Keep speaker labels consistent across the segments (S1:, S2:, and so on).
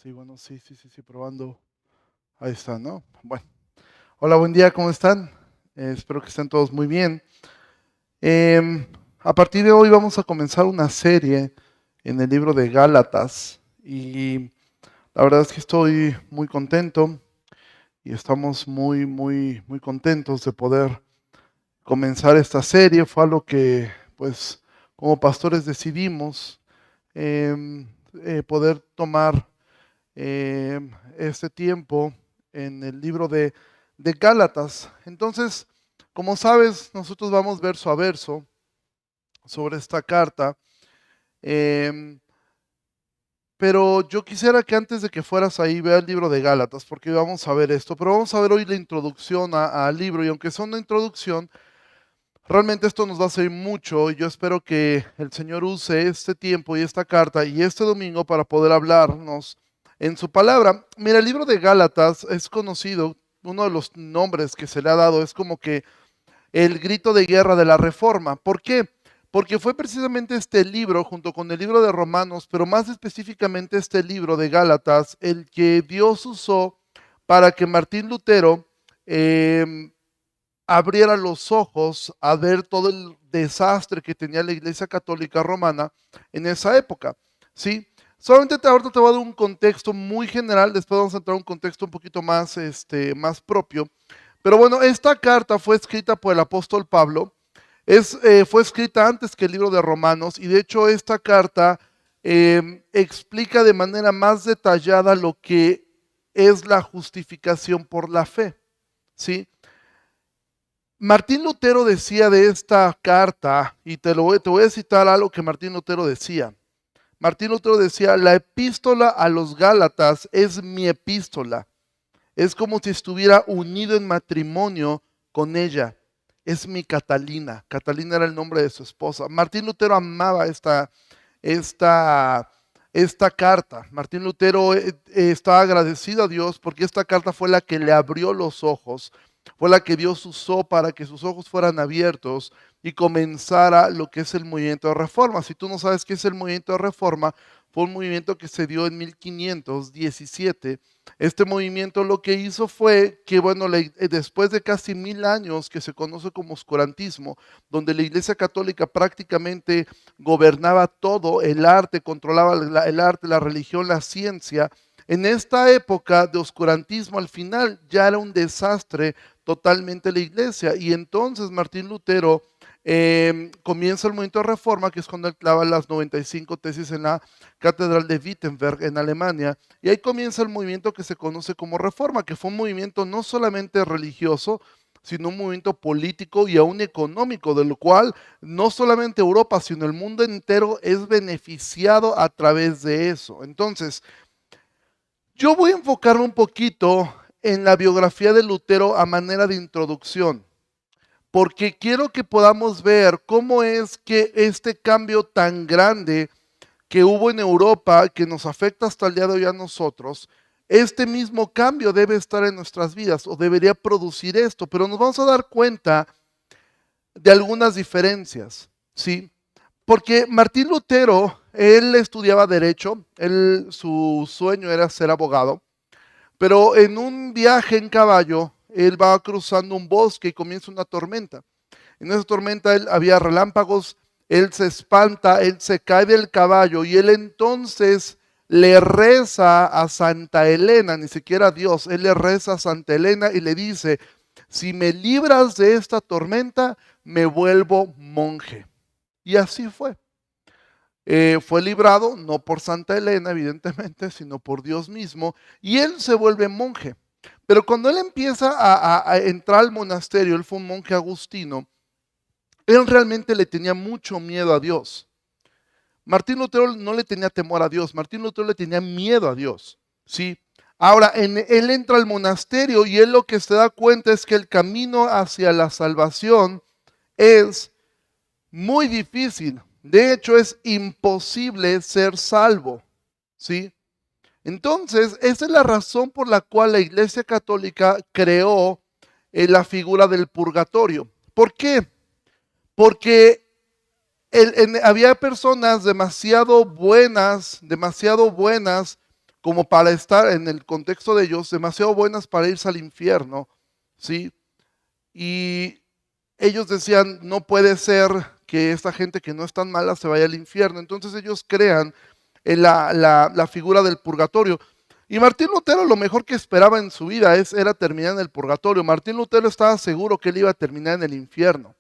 S1: Sí, bueno, sí, probando. Ahí está, ¿no? Bueno, hola, buen día, ¿cómo están? Espero que estén todos muy bien. Em, a partir de hoy vamos a comenzar una serie en el libro de Gálatas y la verdad es que estoy muy contento y estamos muy contentos de poder comenzar esta serie. Fue algo que, pues, como pastores decidimos em, poder tomar este tiempo en el libro de Gálatas. Entonces, como sabes, nosotros vamos verso a verso sobre esta carta, eh, pero yo quisiera que antes de que fueras ahí, vea el libro de Gálatas, porque vamos a ver esto, pero vamos a ver hoy la introducción al libro, y aunque sea una introducción, realmente esto nos va a servir mucho, y yo espero que el Señor use este tiempo y esta carta y este domingo para poder hablarnos en su palabra. Mira, el libro de Gálatas es conocido, uno de los nombres que se le ha dado es como que el grito de guerra de la Reforma. ¿Por qué? Porque fue precisamente este libro, junto con el libro de Romanos, pero más específicamente este libro de Gálatas, el que Dios usó para que Martín Lutero eh, abriera los ojos a ver todo el desastre que tenía la Iglesia Católica Romana en esa época, ¿sí? Solamente ahorita te voy a dar un contexto muy general, después vamos a entrar a un contexto un poquito más, más propio. Pero bueno, esta carta fue escrita por el apóstol Pablo, fue escrita antes que el libro de Romanos y de hecho esta carta explica de manera más detallada lo que es la justificación por la fe, ¿sí? Martín Lutero decía de esta carta, y te voy a citar algo que Martín Lutero decía. Martín Lutero decía, la epístola a los Gálatas es mi epístola. Es como si estuviera unido en matrimonio con ella. Es mi Catalina. Catalina era el nombre de su esposa. Martín Lutero amaba esta, esta carta. Martín Lutero estaba agradecido a Dios porque esta carta fue la que le abrió los ojos, fue la que Dios usó para que sus ojos fueran abiertos y comenzara lo que es el movimiento de reforma. Si tú no sabes qué es el movimiento de reforma, fue un movimiento que se dio en 1517. Este movimiento lo que hizo fue que, bueno, después de casi 1000 años que se conoce como oscurantismo, donde la Iglesia Católica prácticamente gobernaba todo, el arte, controlaba el arte, la religión, la ciencia, en esta época de oscurantismo al final ya era un desastre totalmente la iglesia. Y entonces Martín Lutero comienza el movimiento de reforma, que es cuando él clava las 95 tesis en la Catedral de Wittenberg en Alemania. Y ahí comienza el movimiento que se conoce como reforma, que fue un movimiento no solamente religioso, sino un movimiento político y aún económico, de lo cual no solamente Europa, sino el mundo entero es beneficiado a través de eso. Entonces, yo voy a enfocarme un poquito en la biografía de Lutero a manera de introducción, porque quiero que podamos ver cómo es que este cambio tan grande que hubo en Europa, que nos afecta hasta el día de hoy a nosotros, este mismo cambio debe estar en nuestras vidas o debería producir esto, pero nos vamos a dar cuenta de algunas diferencias, ¿sí? Porque Martín Lutero, él estudiaba derecho, su sueño era ser abogado, pero en un viaje en caballo, él va cruzando un bosque y comienza una tormenta. En esa tormenta había relámpagos, él se espanta, él se cae del caballo y él entonces le reza a Santa Elena, ni siquiera a Dios, él le reza a Santa Elena y le dice, si me libras de esta tormenta, me vuelvo monje. Y así fue. Fue librado no por Santa Elena, evidentemente, sino por Dios mismo, y él se vuelve monje. Pero cuando él empieza a entrar al monasterio, él fue un monje agustino, él realmente le tenía mucho miedo a Dios. Martín Lutero no le tenía temor a Dios, Martín Lutero le tenía miedo a Dios, ¿sí? Ahora, él entra al monasterio y él lo que se da cuenta es que el camino hacia la salvación es muy difícil. De hecho, es imposible ser salvo, ¿sí? Entonces, esa es la razón por la cual la Iglesia Católica creó la figura del purgatorio. ¿Por qué? Porque había personas demasiado buenas como para estar en el contexto de ellos, demasiado buenas para irse al infierno, ¿sí? Y ellos decían, no puede ser que esta gente que no es tan mala se vaya al infierno. Entonces ellos crean la figura del purgatorio. Y Martín Lutero lo mejor que esperaba en su vida era terminar en el purgatorio. Martín Lutero estaba seguro que él iba a terminar en el infierno.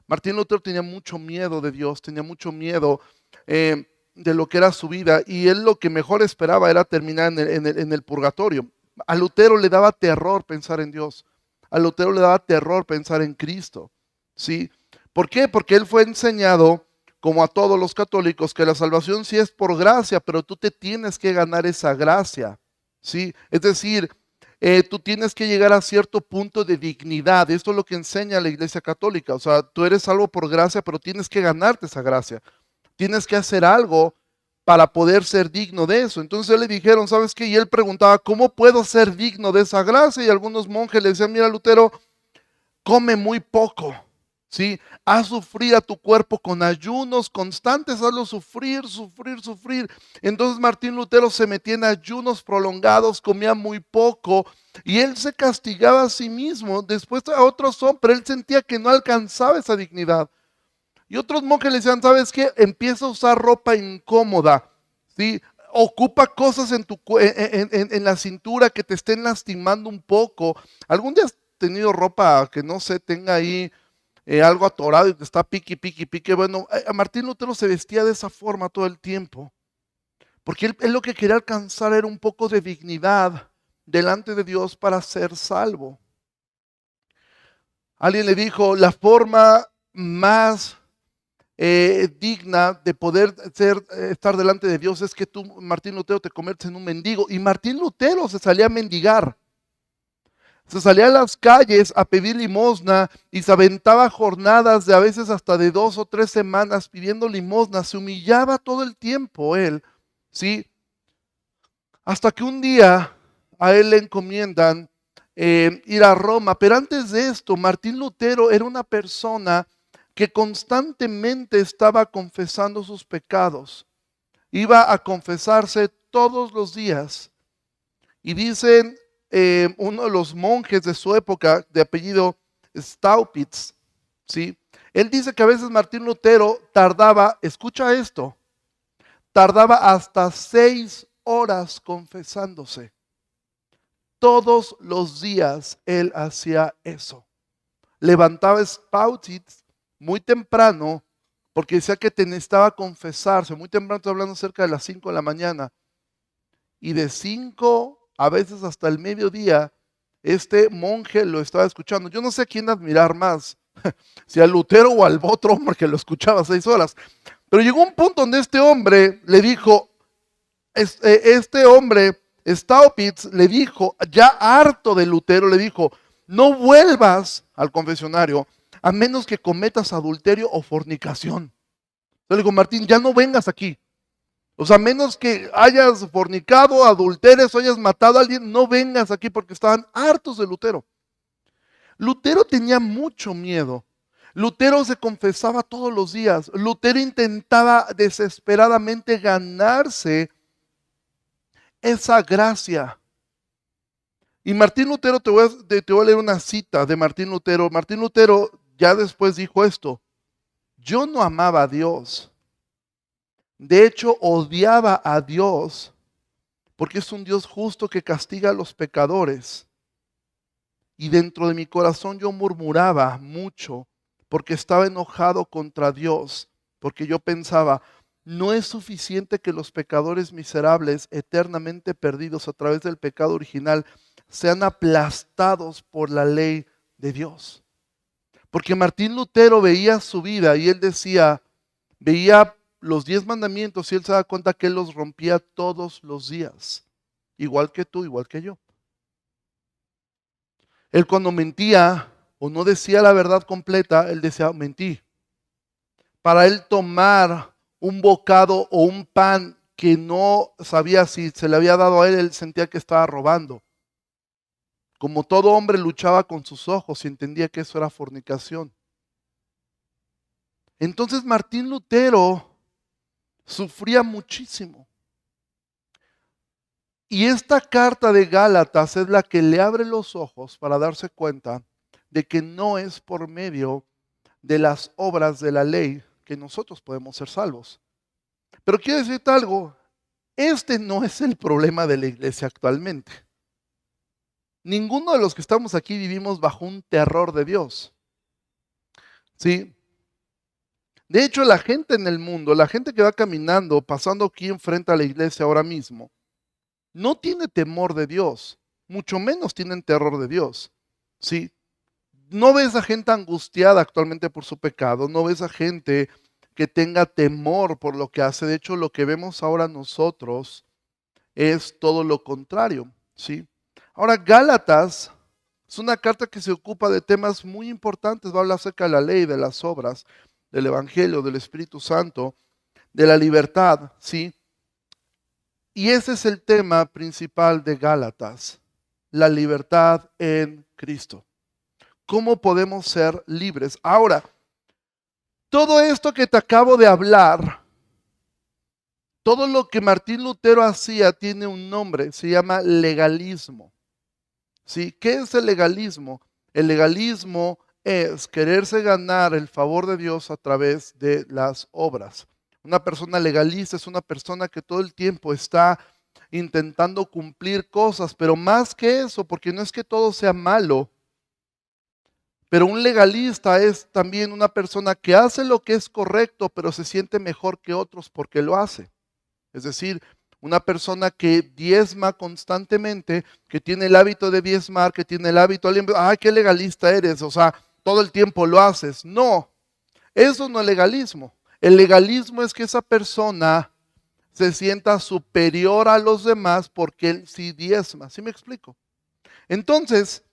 S1: Martín Lutero tenía mucho miedo de Dios, tenía mucho miedo de lo que era su vida, y él lo que mejor esperaba era terminar en el purgatorio. A Lutero le daba terror pensar en Dios. A Lutero le daba terror pensar en Cristo. ¿Sí? ¿Por qué? Porque él fue enseñado, como a todos los católicos, que la salvación sí es por gracia, pero tú te tienes que ganar esa gracia. ¿Sí? Es decir, tú tienes que llegar a cierto punto de dignidad. Esto es lo que enseña la Iglesia Católica. O sea, tú eres salvo por gracia, pero tienes que ganarte esa gracia. Tienes que hacer algo para poder ser digno de eso. Entonces le dijeron, ¿sabes qué? Y él preguntaba, ¿cómo puedo ser digno de esa gracia? Y algunos monjes le decían, mira, Lutero, come muy poco, ¿sí? Haz sufrir a tu cuerpo con ayunos constantes, hazlo sufrir, sufrir, sufrir. Entonces Martín Lutero se metía en ayunos prolongados, comía muy poco, y él se castigaba a sí mismo, después a otros hombres, pero él sentía que no alcanzaba esa dignidad. Y otros monjes le decían, ¿sabes qué? Empieza a usar ropa incómoda, ¿sí? Ocupa cosas en la cintura que te estén lastimando un poco. ¿Algún día has tenido ropa que no sé, tenga ahí algo atorado y te está pique, pique, pique? Bueno, a Martín Lutero se vestía de esa forma todo el tiempo, porque él lo que quería alcanzar era un poco de dignidad delante de Dios para ser salvo. Alguien le dijo, la forma más digna de poder estar delante de Dios es que tú, Martín Lutero, te conviertes en un mendigo. Y Martín Lutero se salía a mendigar. Se salía a las calles a pedir limosna y se aventaba jornadas de a veces hasta de 2 o 3 semanas pidiendo limosna. Se humillaba todo el tiempo él, ¿sí? Hasta que un día a él le encomiendan ir a Roma. Pero antes de esto, Martín Lutero era una persona que constantemente estaba confesando sus pecados. Iba a confesarse todos los días. Y dicen uno de los monjes de su época, de apellido Staupitz, ¿sí? Él dice que a veces Martín Lutero tardaba, escucha esto, tardaba hasta 6 horas confesándose. Todos los días él hacía eso. Levantaba Staupitz muy temprano, porque decía que necesitaba confesarse. Muy temprano, estoy hablando cerca de las 5 de la mañana. Y de 5 a veces hasta el mediodía, este monje lo estaba escuchando. Yo no sé a quién admirar más, si al Lutero o al otro hombre que lo escuchaba 6 horas. Pero llegó un punto donde este hombre le dijo, este hombre, Staupitz, le dijo, ya harto de Lutero, le dijo, no vuelvas al confesionario a menos que cometas adulterio o fornicación. Entonces le digo, Martín, ya no vengas aquí. O sea, menos que hayas fornicado, adulteres o hayas matado a alguien, no vengas aquí, porque estaban hartos de Lutero. Lutero tenía mucho miedo. Lutero se confesaba todos los días. Lutero intentaba desesperadamente ganarse esa gracia. Y Martín Lutero, te voy a leer una cita de Martín Lutero. Martín Lutero ya después dijo esto: yo no amaba a Dios. De hecho, odiaba a Dios, porque es un Dios justo que castiga a los pecadores. Y dentro de mi corazón yo murmuraba mucho, porque estaba enojado contra Dios, porque yo pensaba, no es suficiente que los pecadores miserables, eternamente perdidos a través del pecado original, sean aplastados por la ley de Dios. Porque Martín Lutero veía su vida y él decía, veía los 10 mandamientos y él se da cuenta que él los rompía todos los días, igual que tú, igual que yo. Él cuando mentía o no decía la verdad completa, él decía, mentí. Para él tomar un bocado o un pan que no sabía si se le había dado a él, él sentía que estaba robando. Como todo hombre luchaba con sus ojos y entendía que eso era fornicación. Entonces Martín Lutero sufría muchísimo. Y esta carta de Gálatas es la que le abre los ojos para darse cuenta de que no es por medio de las obras de la ley que nosotros podemos ser salvos. Pero quiero decirte algo, este no es el problema de la iglesia actualmente. Ninguno de los que estamos aquí vivimos bajo un terror de Dios. ¿Sí? De hecho, la gente en el mundo, la gente que va caminando, pasando aquí enfrente a la iglesia ahora mismo, no tiene temor de Dios, mucho menos tienen terror de Dios. ¿Sí? No ves a gente angustiada actualmente por su pecado, no ves a gente que tenga temor por lo que hace. De hecho, lo que vemos ahora nosotros es todo lo contrario, ¿sí? Ahora, Gálatas es una carta que se ocupa de temas muy importantes. Va a hablar acerca de la ley, de las obras, del Evangelio, del Espíritu Santo, de la libertad, ¿sí? Y ese es el tema principal de Gálatas, la libertad en Cristo. ¿Cómo podemos ser libres? Ahora, todo esto que te acabo de hablar, todo lo que Martín Lutero hacía tiene un nombre, se llama legalismo. ¿Sí? ¿Qué es el legalismo? El legalismo es quererse ganar el favor de Dios a través de las obras. Una persona legalista es una persona que todo el tiempo está intentando cumplir cosas, pero más que eso, porque no es que todo sea malo, pero un legalista es también una persona que hace lo que es correcto, pero se siente mejor que otros porque lo hace. Es decir, una persona que diezma constantemente, que tiene el hábito de diezmar, que tiene el hábito, ay, qué legalista eres, o sea, todo el tiempo lo haces. No, eso no es legalismo. El legalismo es que esa persona se sienta superior a los demás porque él sí diezma. ¿Sí me explico? Entonces,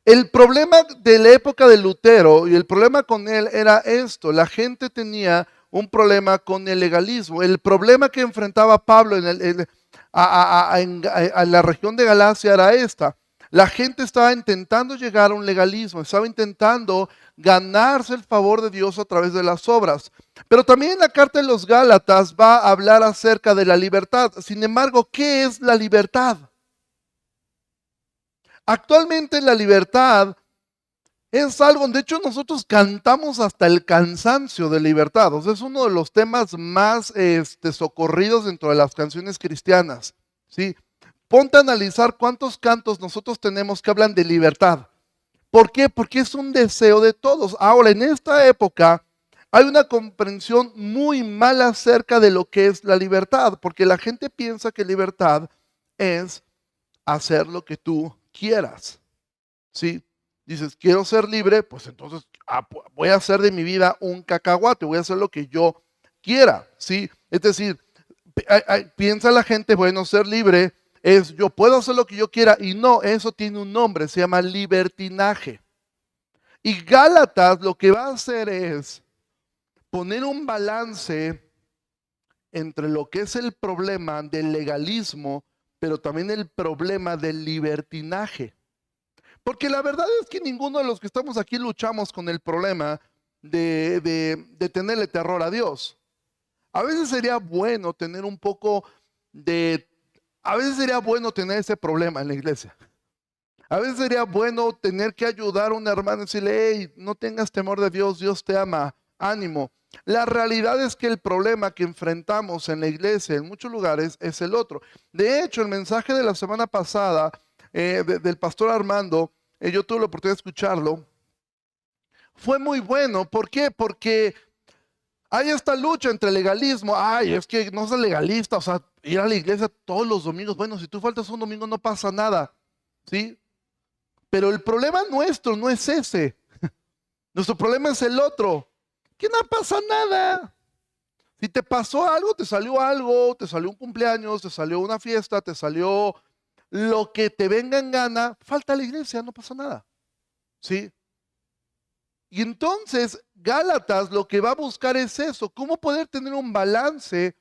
S1: el problema de la época de Lutero y el problema con él era esto: la gente tenía un problema con el legalismo. El problema que enfrentaba Pablo en la región de Galacia era esta. La gente estaba intentando llegar a un legalismo, estaba intentando ganarse el favor de Dios a través de las obras. Pero también en la carta de los Gálatas va a hablar acerca de la libertad. Sin embargo, ¿qué es la libertad? Actualmente la libertad es algo, de hecho nosotros cantamos hasta el cansancio de libertad. O sea, es uno de los temas más socorridos dentro de las canciones cristianas, ¿sí? Ponte a analizar cuántos cantos nosotros tenemos que hablan de libertad. ¿Por qué? Porque es un deseo de todos. Ahora, en esta época hay una comprensión muy mala acerca de lo que es la libertad, porque la gente piensa que libertad es hacer lo que tú quieras, ¿sí? Dices, quiero ser libre, pues entonces voy a hacer de mi vida un cacahuate, voy a hacer lo que yo quiera, ¿sí? Es decir, piensa la gente, bueno, ser libre es yo puedo hacer lo que yo quiera, y no, eso tiene un nombre, se llama libertinaje. Y Gálatas lo que va a hacer es poner un balance entre lo que es el problema del legalismo, pero también el problema del libertinaje. Porque la verdad es que ninguno de los que estamos aquí luchamos con el problema de tenerle terror a Dios. A veces sería bueno tener un poco a veces sería bueno tener ese problema en la iglesia. A veces sería bueno tener que ayudar a un hermano y decirle, hey, no tengas temor de Dios, Dios te ama, ánimo. La realidad es que el problema que enfrentamos en la iglesia en muchos lugares es el otro. De hecho, el mensaje de la semana pasada del pastor Armando, yo tuve la oportunidad de escucharlo, fue muy bueno. ¿Por qué? Porque hay esta lucha entre legalismo. Ay, es que no soy legalista, o sea, ir a la iglesia todos los domingos. Bueno, si tú faltas un domingo no pasa nada, ¿sí? Pero el problema nuestro no es ese. Nuestro problema es el otro. Que no pasa nada. Si te pasó algo, te salió un cumpleaños, te salió una fiesta, te salió lo que te venga en gana, falta a la iglesia, no pasa nada. ¿Sí? Y entonces Gálatas lo que va a buscar es eso, cómo poder tener un balance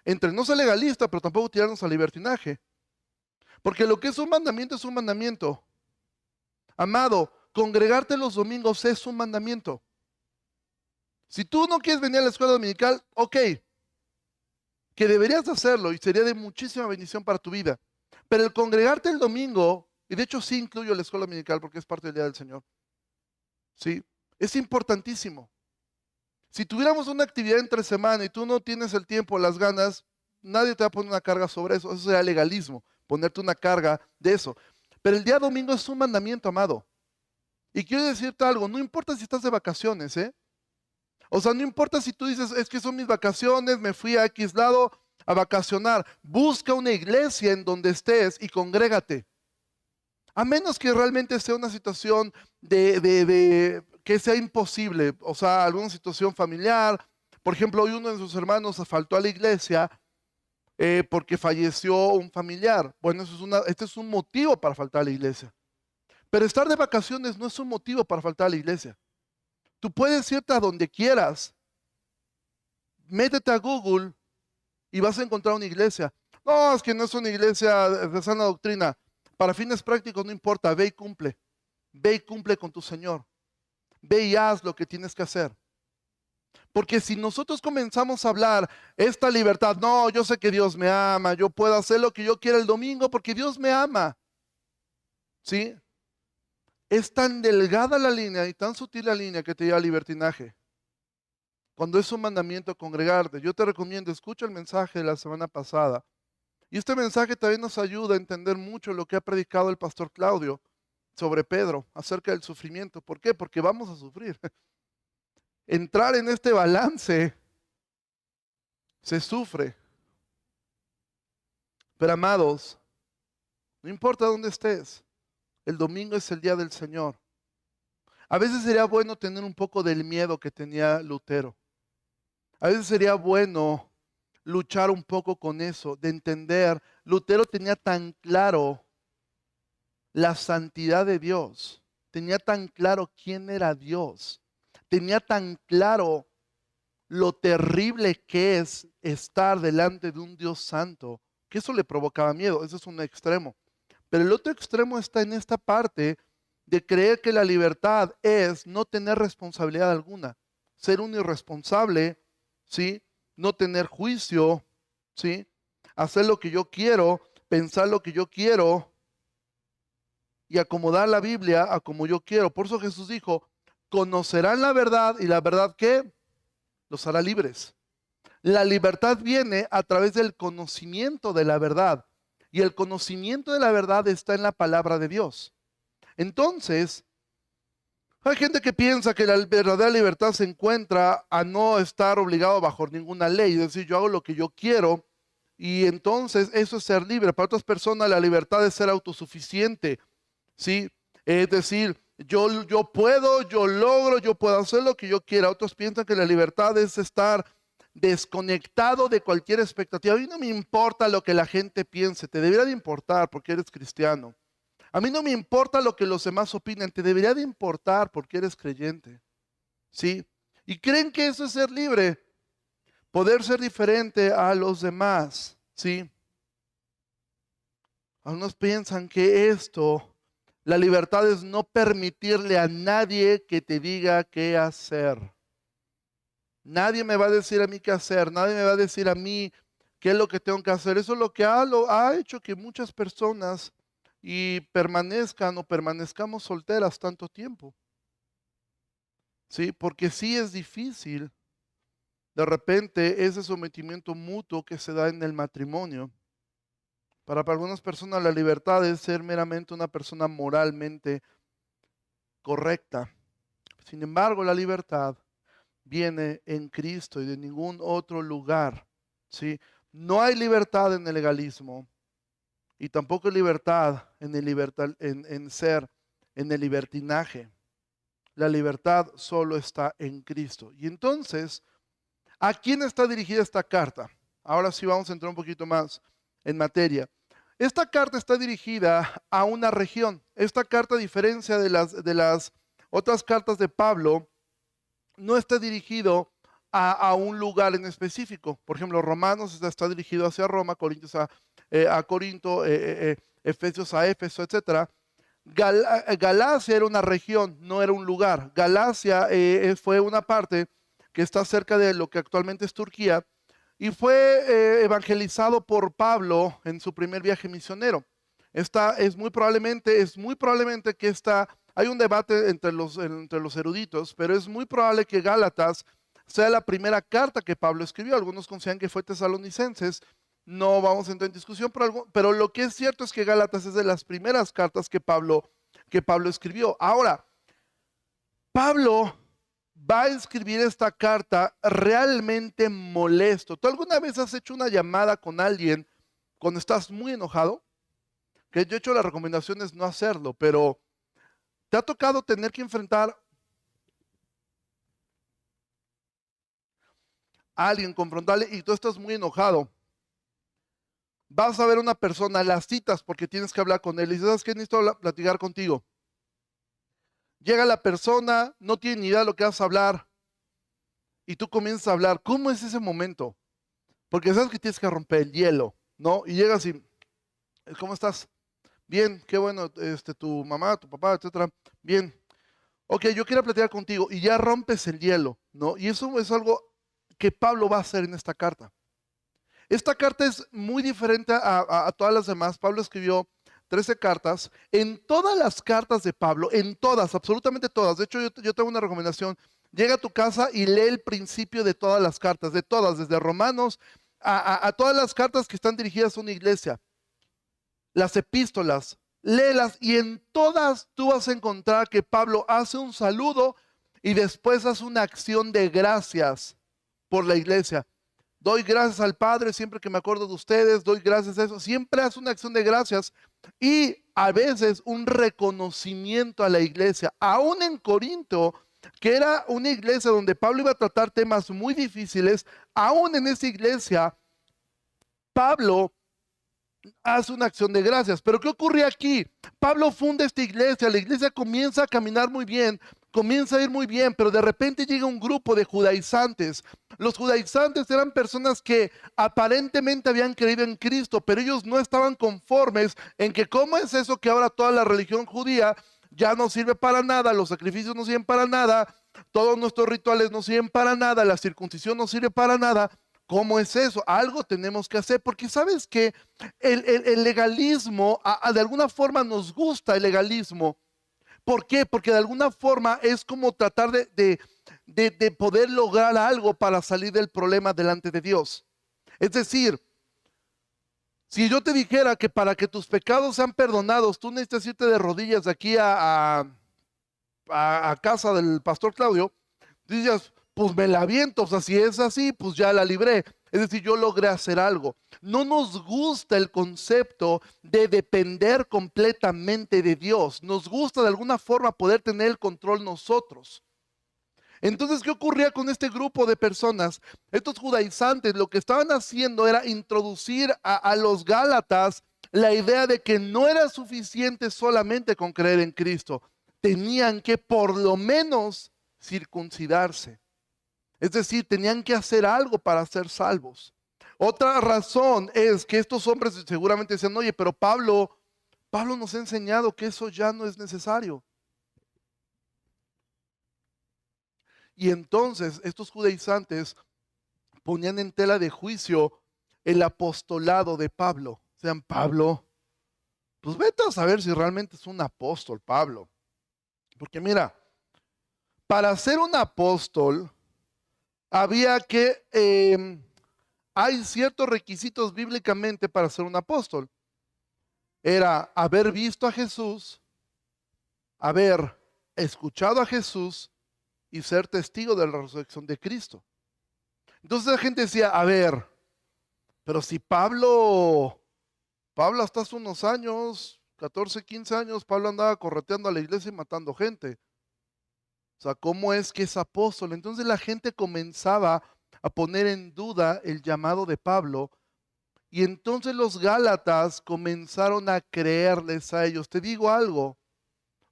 S1: entre no ser legalista, pero tampoco tirarnos al libertinaje. Porque lo que es un mandamiento es un mandamiento. Amado, congregarte los domingos es un mandamiento. Si tú no quieres venir a la escuela dominical, ok, que deberías hacerlo y sería de muchísima bendición para tu vida. Pero el congregarte el domingo, y de hecho sí incluyo la escuela dominical porque es parte del día del Señor, ¿sí? Es importantísimo. Si tuviéramos una actividad entre semana y tú no tienes el tiempo, las ganas, nadie te va a poner una carga sobre eso. Eso sería legalismo, ponerte una carga de eso. Pero el día domingo es un mandamiento, amado. Y quiero decirte algo, no importa si estás de vacaciones, ¿eh? O sea, no importa si tú dices, es que son mis vacaciones, me fui a X lado a vacacionar. Busca una iglesia en donde estés y congrégate. A menos que realmente sea una situación que sea imposible, o sea, alguna situación familiar. Por ejemplo, hoy uno de sus hermanos faltó a la iglesia porque falleció un familiar. Bueno, este es un motivo para faltar a la iglesia. Pero estar de vacaciones no es un motivo para faltar a la iglesia. Tú puedes irte a donde quieras. Métete a Google y vas a encontrar una iglesia. No, es que no es una iglesia de sana doctrina. Para fines prácticos no importa, ve y cumple. Ve y cumple con tu Señor. Ve y haz lo que tienes que hacer. Porque si nosotros comenzamos a hablar esta libertad, no, yo sé que Dios me ama, yo puedo hacer lo que yo quiera el domingo porque Dios me ama. ¿Sí? Es tan delgada la línea y tan sutil la línea que te lleva al libertinaje. Cuando es un mandamiento congregarte, yo te recomiendo, escucha el mensaje de la semana pasada. Y este mensaje también nos ayuda a entender mucho lo que ha predicado el pastor Claudio sobre Pedro, acerca del sufrimiento. ¿Por qué? Porque vamos a sufrir. Entrar en este balance se sufre. Pero amados, no importa dónde estés, el domingo es el día del Señor. A veces sería bueno tener un poco del miedo que tenía Lutero. A veces sería bueno luchar un poco con eso, de entender. Lutero tenía tan claro la santidad de Dios, tenía tan claro quién era Dios, tenía tan claro lo terrible que es estar delante de un Dios santo, que eso le provocaba miedo. Ese es un extremo. Pero el otro extremo está en esta parte de creer que la libertad es no tener responsabilidad alguna, ser un irresponsable, ¿sí? No tener juicio, ¿sí? Hacer lo que yo quiero, pensar lo que yo quiero y acomodar la Biblia a como yo quiero. Por eso Jesús dijo, conocerán la verdad y la verdad ¿qué? Los hará libres. La libertad viene a través del conocimiento de la verdad. Y el conocimiento de la verdad está en la palabra de Dios. Entonces, hay gente que piensa que la verdadera libertad se encuentra a no estar obligado bajo ninguna ley. Es decir, yo hago lo que yo quiero y entonces eso es ser libre. Para otras personas la libertad es ser autosuficiente. ¿Sí? Es decir, yo puedo, yo logro, yo puedo hacer lo que yo quiera. Otros piensan que la libertad es estar desconectado de cualquier expectativa. A mí no me importa lo que la gente piense, te debería de importar porque eres cristiano. A mí no me importa lo que los demás opinen, te debería de importar porque eres creyente. ¿Sí? Y creen que eso es ser libre, poder ser diferente a los demás. ¿Sí? Algunos piensan que la libertad es no permitirle a nadie que te diga qué hacer. Nadie me va a decir a mí qué hacer, nadie me va a decir a mí qué es lo que tengo que hacer. Eso es lo que ha hecho que muchas personas y permanezcan o permanezcamos solteras tanto tiempo. ¿Sí? Porque sí es difícil de repente ese sometimiento mutuo que se da en el matrimonio. Para algunas personas la libertad es ser meramente una persona moralmente correcta. Sin embargo, la libertad viene en Cristo y de ningún otro lugar. ¿Sí? No hay libertad en el legalismo y tampoco hay libertad en en el libertinaje. La libertad solo está en Cristo. Y entonces, ¿a quién está dirigida esta carta? Ahora sí vamos a entrar un poquito más en materia. Esta carta está dirigida a una región. Esta carta, a diferencia de las otras cartas de Pablo, no está dirigido a un lugar en específico. Por ejemplo, Romanos está dirigido hacia Roma, Corintios a Corinto, Efesios a Éfeso, etc. Galacia era una región, no era un lugar. Galacia fue una parte que está cerca de lo que actualmente es Turquía y fue evangelizado por Pablo en su primer viaje misionero. Es muy probablemente que hay un debate entre los eruditos, pero es muy probable que Gálatas sea la primera carta que Pablo escribió. Algunos consideran que fue Tesalonicenses. No vamos a entrar en discusión, pero lo que es cierto es que Gálatas es de las primeras cartas que Pablo escribió. Ahora, Pablo va a escribir esta carta realmente molesto. ¿Tú alguna vez has hecho una llamada con alguien cuando estás muy enojado? Que yo he hecho la recomendación es no hacerlo, pero ¿te ha tocado tener que enfrentar a alguien, confrontarle y tú estás muy enojado? Vas a ver a una persona, las citas porque tienes que hablar con él y dices, ¿sabes qué? Necesito platicar contigo. Llega la persona, no tiene ni idea de lo que vas a hablar y tú comienzas a hablar. ¿Cómo es ese momento? Porque sabes que tienes que romper el hielo, ¿no? Y llegas y, ¿cómo estás? Bien, qué bueno, tu mamá, tu papá, etcétera. Bien. Ok, yo quiero platicar contigo y ya rompes el hielo, ¿no? Y eso es algo que Pablo va a hacer en esta carta. Esta carta es muy diferente a todas las demás. Pablo escribió 13 cartas. En todas las cartas de Pablo, en todas, absolutamente todas. De hecho, yo tengo una recomendación. Llega a tu casa y lee el principio de todas las cartas, de todas, desde Romanos a todas las cartas que están dirigidas a una iglesia. Las epístolas, léelas y en todas tú vas a encontrar que Pablo hace un saludo y después hace una acción de gracias por la iglesia. Doy gracias al Padre siempre que me acuerdo de ustedes, doy gracias a eso. Siempre hace una acción de gracias y a veces un reconocimiento a la iglesia. Aún en Corinto, que era una iglesia donde Pablo iba a tratar temas muy difíciles, aún en esa iglesia, Pablo hace una acción de gracias. Pero ¿qué ocurre aquí? Pablo funda esta iglesia, la iglesia comienza a caminar muy bien, comienza a ir muy bien, pero de repente llega un grupo de judaizantes. Los judaizantes eran personas que aparentemente habían creído en Cristo, pero ellos no estaban conformes en que cómo es eso que ahora toda la religión judía ya no sirve para nada, los sacrificios no sirven para nada, todos nuestros rituales no sirven para nada, la circuncisión no sirve para nada. ¿Cómo es eso? Algo tenemos que hacer, porque sabes que el legalismo, de alguna forma nos gusta el legalismo. ¿Por qué? Porque de alguna forma es como tratar de poder lograr algo para salir del problema delante de Dios. Es decir, si yo te dijera que para que tus pecados sean perdonados, tú necesitas irte de rodillas de aquí a casa del pastor Claudio, dices, pues me la aviento, o sea, si es así, pues ya la libré. Es decir, yo logré hacer algo. No nos gusta el concepto de depender completamente de Dios. Nos gusta de alguna forma poder tener el control nosotros. Entonces, ¿qué ocurría con este grupo de personas? Estos judaizantes lo que estaban haciendo era introducir a los gálatas la idea de que no era suficiente solamente con creer en Cristo. Tenían que por lo menos circuncidarse. Es decir, tenían que hacer algo para ser salvos. Otra razón es que estos hombres seguramente decían, oye, pero Pablo nos ha enseñado que eso ya no es necesario. Y entonces estos judaizantes ponían en tela de juicio el apostolado de Pablo. O sea, Pablo, pues vete a saber si realmente es un apóstol, Pablo. Porque mira, para ser un apóstol había que, hay ciertos requisitos bíblicamente para ser un apóstol. Era haber visto a Jesús, haber escuchado a Jesús y ser testigo de la resurrección de Cristo. Entonces la gente decía, a ver, pero si Pablo hasta hace unos años, 14, 15 años, Pablo andaba correteando a la iglesia y matando gente. O sea, ¿cómo es que es apóstol? Entonces la gente comenzaba a poner en duda el llamado de Pablo y entonces los Gálatas comenzaron a creerles a ellos. Te digo algo,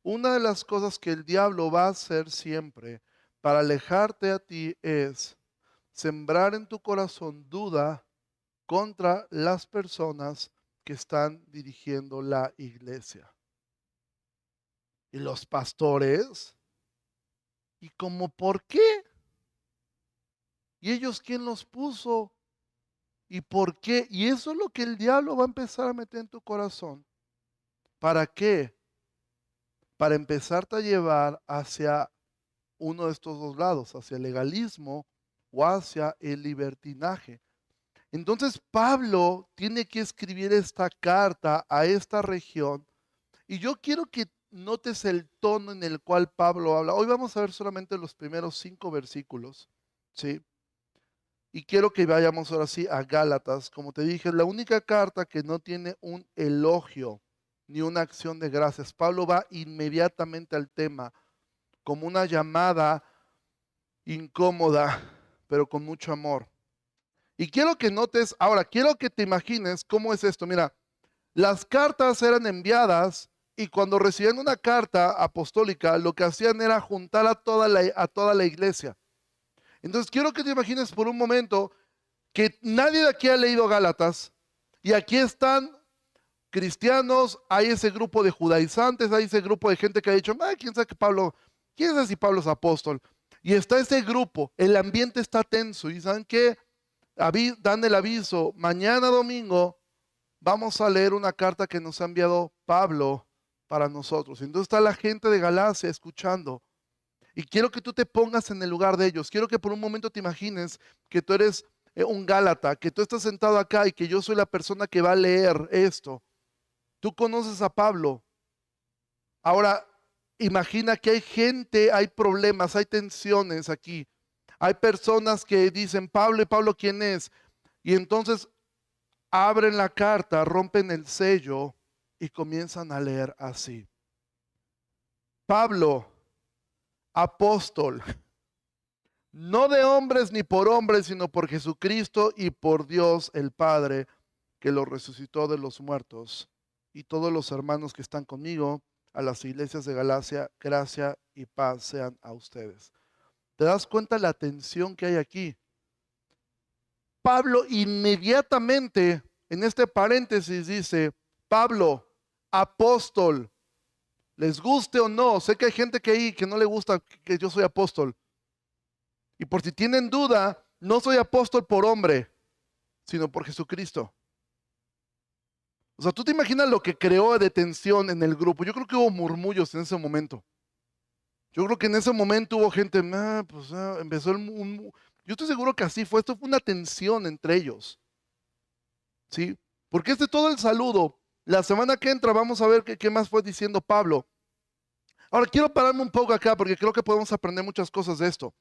S1: una de las cosas que el diablo va a hacer siempre para alejarte a ti es sembrar en tu corazón duda contra las personas que están dirigiendo la iglesia. Y los pastores, ¿y como por qué? ¿Y ellos quién los puso? ¿Y por qué? Y eso es lo que el diablo va a empezar a meter en tu corazón. ¿Para qué? Para empezarte a llevar hacia uno de estos dos lados, hacia el legalismo o hacia el libertinaje. Entonces Pablo tiene que escribir esta carta a esta región y yo quiero que notes el tono en el cual Pablo habla. Hoy vamos a ver solamente los primeros 5 versículos, ¿sí? Y quiero que vayamos ahora sí a Gálatas. Como te dije, la única carta que no tiene un elogio ni una acción de gracias. Pablo va inmediatamente al tema, como una llamada incómoda, pero con mucho amor. Y quiero que notes, ahora, quiero que te imagines cómo es esto. Mira, las cartas eran enviadas y cuando recibían una carta apostólica, lo que hacían era juntar a toda la iglesia. Entonces, quiero que te imagines por un momento que nadie de aquí ha leído Gálatas y aquí están cristianos, hay ese grupo de judaizantes, hay ese grupo de gente que ha dicho, quién sabe que Pablo, quién sabe si Pablo es apóstol. Y está ese grupo, el ambiente está tenso y ¿saben qué? Dan el aviso, mañana domingo vamos a leer una carta que nos ha enviado Pablo para nosotros. Entonces está la gente de Galacia escuchando. Y quiero que tú te pongas en el lugar de ellos. Quiero que por un momento te imagines que tú eres un Gálata, que tú estás sentado acá y que yo soy la persona que va a leer esto. Tú conoces a Pablo. Ahora, imagina que hay gente, hay problemas, hay tensiones aquí. Hay personas que dicen, Pablo, ¿y Pablo quién es? Y entonces abren la carta, rompen el sello y comienzan a leer así. Pablo, apóstol, no de hombres ni por hombres, sino por Jesucristo y por Dios el Padre, que lo resucitó de los muertos. Y todos los hermanos que están conmigo, a las iglesias de Galacia, gracia y paz sean a ustedes. ¿Te das cuenta la tensión que hay aquí? Pablo inmediatamente, en este paréntesis, dice, Pablo, apóstol, les guste o no, sé que hay gente que no le gusta que yo soy apóstol. Y por si tienen duda, no soy apóstol por hombre, sino por Jesucristo. O sea, tú te imaginas lo que creó de tensión en el grupo. Yo creo que hubo murmullos en ese momento. Yo creo que en ese momento hubo gente, empezó yo estoy seguro que así fue. Esto fue una tensión entre ellos. ¿Sí? Porque todo el saludo. La semana que entra vamos a ver qué más fue diciendo Pablo. Ahora quiero pararme un poco acá porque creo que podemos aprender muchas cosas de esto.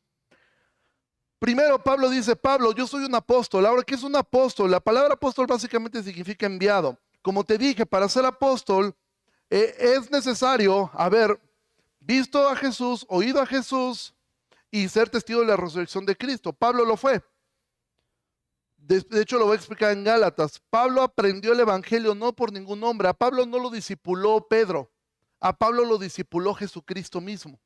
S1: Primero, Pablo dice, Pablo, yo soy un apóstol. Ahora, ¿qué es un apóstol? La palabra apóstol básicamente significa enviado. Como te dije, para ser apóstol es necesario haber visto a Jesús, oído a Jesús y ser testigo de la resurrección de Cristo. Pablo lo fue. De hecho, lo voy a explicar en Gálatas. Pablo aprendió el evangelio no por ningún hombre. A Pablo no lo discipuló Pedro. A Pablo lo discipuló Jesucristo mismo.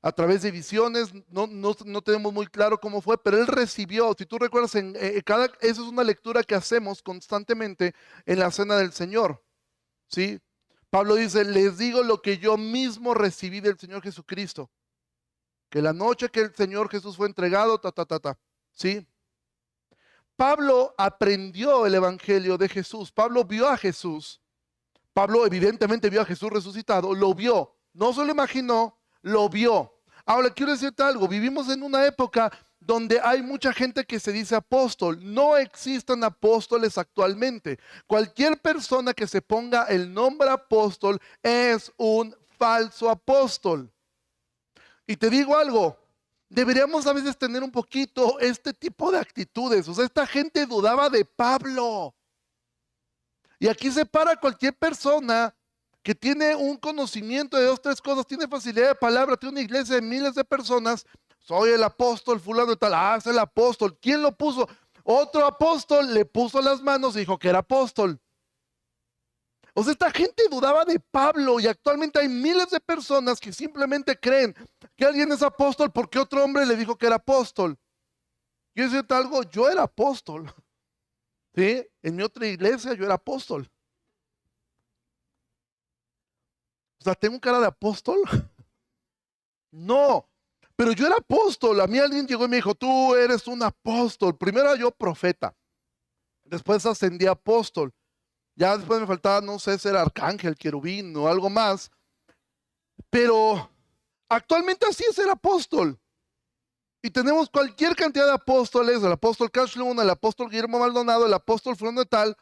S1: A través de visiones, no tenemos muy claro cómo fue, pero él recibió, si tú recuerdas, esa es una lectura que hacemos constantemente en la cena del Señor. ¿Sí? Pablo dice, les digo lo que yo mismo recibí del Señor Jesucristo. Que la noche que el Señor Jesús fue entregado, ¿sí? Pablo aprendió el evangelio de Jesús. Pablo vio a Jesús. Pablo evidentemente vio a Jesús resucitado, lo vio. No se lo imaginó, lo vio. Ahora quiero decirte algo, vivimos en una época donde hay mucha gente que se dice apóstol. No existen apóstoles actualmente. Cualquier persona que se ponga el nombre apóstol es un falso apóstol. Y te digo algo, deberíamos a veces tener un poquito este tipo de actitudes. O sea, esta gente dudaba de Pablo. Y aquí se para cualquier persona que tiene un conocimiento de 2, 3 cosas, tiene facilidad de palabra, tiene una iglesia de miles de personas. Soy el apóstol fulano y tal. Es el apóstol. ¿Quién lo puso? Otro apóstol le puso las manos y dijo que era apóstol. O sea, esta gente dudaba de Pablo y actualmente hay miles de personas que simplemente creen que alguien es apóstol porque otro hombre le dijo que era apóstol. Yo decirte algo, yo era apóstol. ¿Sí? En mi otra iglesia yo era apóstol. O sea, ¿tengo cara de apóstol? No, pero yo era apóstol. A mí alguien llegó y me dijo, tú eres un apóstol. Primero era yo profeta, después ascendí a apóstol. Ya después me faltaba, no sé, ser arcángel, querubín o algo más. Pero actualmente así es el apóstol. Y tenemos cualquier cantidad de apóstoles, el apóstol Cash Luna, el apóstol Guillermo Maldonado, el apóstol Fernando de Tal,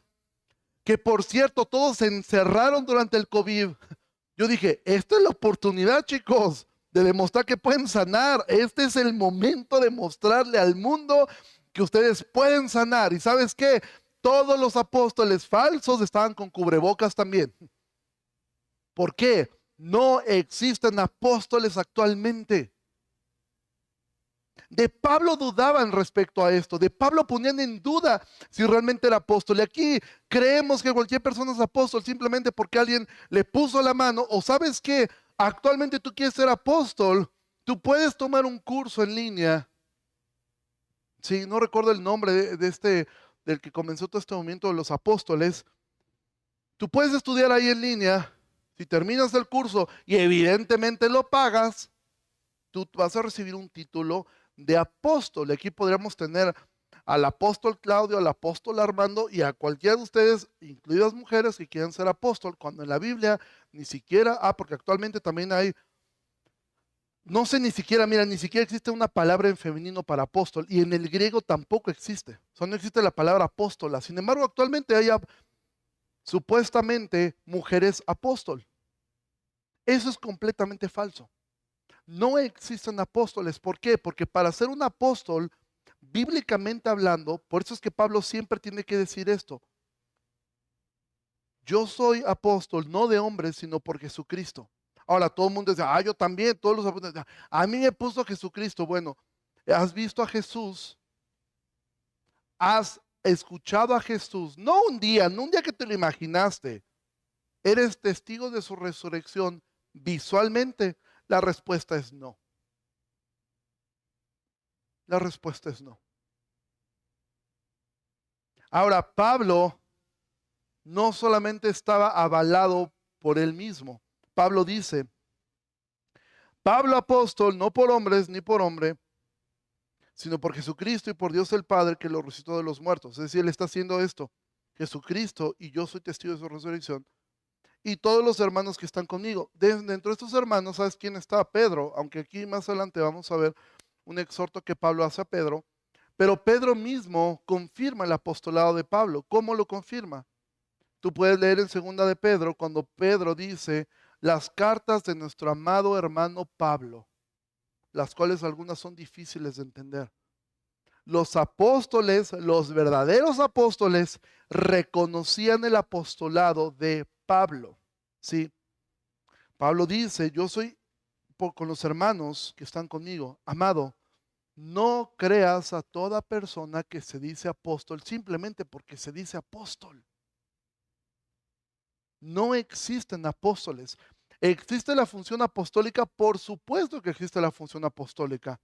S1: que por cierto, todos se encerraron durante el COVID. Yo dije, esta es la oportunidad, chicos, de demostrar que pueden sanar. Este es el momento de mostrarle al mundo que ustedes pueden sanar. ¿Y sabes qué? Todos los apóstoles falsos estaban con cubrebocas también. ¿Por qué? No existen apóstoles actualmente. De Pablo dudaban respecto a esto, de Pablo ponían en duda si realmente era apóstol. Y aquí creemos que cualquier persona es apóstol simplemente porque alguien le puso la mano. O sabes que actualmente tú quieres ser apóstol, tú puedes tomar un curso en línea. Sí, no recuerdo el nombre del que comenzó todo este movimiento de los apóstoles. Tú puedes estudiar ahí en línea. Si terminas el curso y evidentemente lo pagas, tú vas a recibir un título de apóstol. Aquí podríamos tener al apóstol Claudio, al apóstol Armando y a cualquiera de ustedes, incluidas mujeres que quieran ser apóstol, cuando en la Biblia ni siquiera, porque actualmente también hay, no sé ni siquiera, mira, ni siquiera existe una palabra en femenino para apóstol y en el griego tampoco existe. O sea, no existe la palabra apóstola. Sin embargo, actualmente hay supuestamente mujeres apóstol. Eso es completamente falso. No existen apóstoles. ¿Por qué? Porque para ser un apóstol, bíblicamente hablando, por eso es que Pablo siempre tiene que decir esto. Yo soy apóstol no de hombres, sino por Jesucristo. Ahora todo el mundo dice, yo también, todos los apóstoles. A mí me puso Jesucristo. Bueno, ¿has visto a Jesús? ¿Has escuchado a Jesús? No un día que te lo imaginaste. ¿Eres testigo de su resurrección visualmente? La respuesta es no. La respuesta es no. Ahora, Pablo no solamente estaba avalado por él mismo. Pablo dice, Pablo apóstol, no por hombres ni por hombre, sino por Jesucristo y por Dios el Padre que lo resucitó de los muertos. Es decir, él está haciendo esto. Jesucristo y yo soy testigo de su resurrección. Y todos los hermanos que están conmigo. Dentro de estos hermanos, ¿sabes quién está? Pedro, aunque aquí más adelante vamos a ver un exhorto que Pablo hace a Pedro. Pero Pedro mismo confirma el apostolado de Pablo. ¿Cómo lo confirma? Tú puedes leer en segunda de Pedro cuando Pedro dice las cartas de nuestro amado hermano Pablo, las cuales algunas son difíciles de entender. Los apóstoles, los verdaderos apóstoles, reconocían el apostolado de Pablo. Sí, Pablo dice, yo soy con los hermanos que están conmigo, amado, no creas a toda persona que se dice apóstol simplemente porque se dice apóstol. No existen apóstoles. ¿Existe la función apostólica? Por supuesto que existe la función apostólica.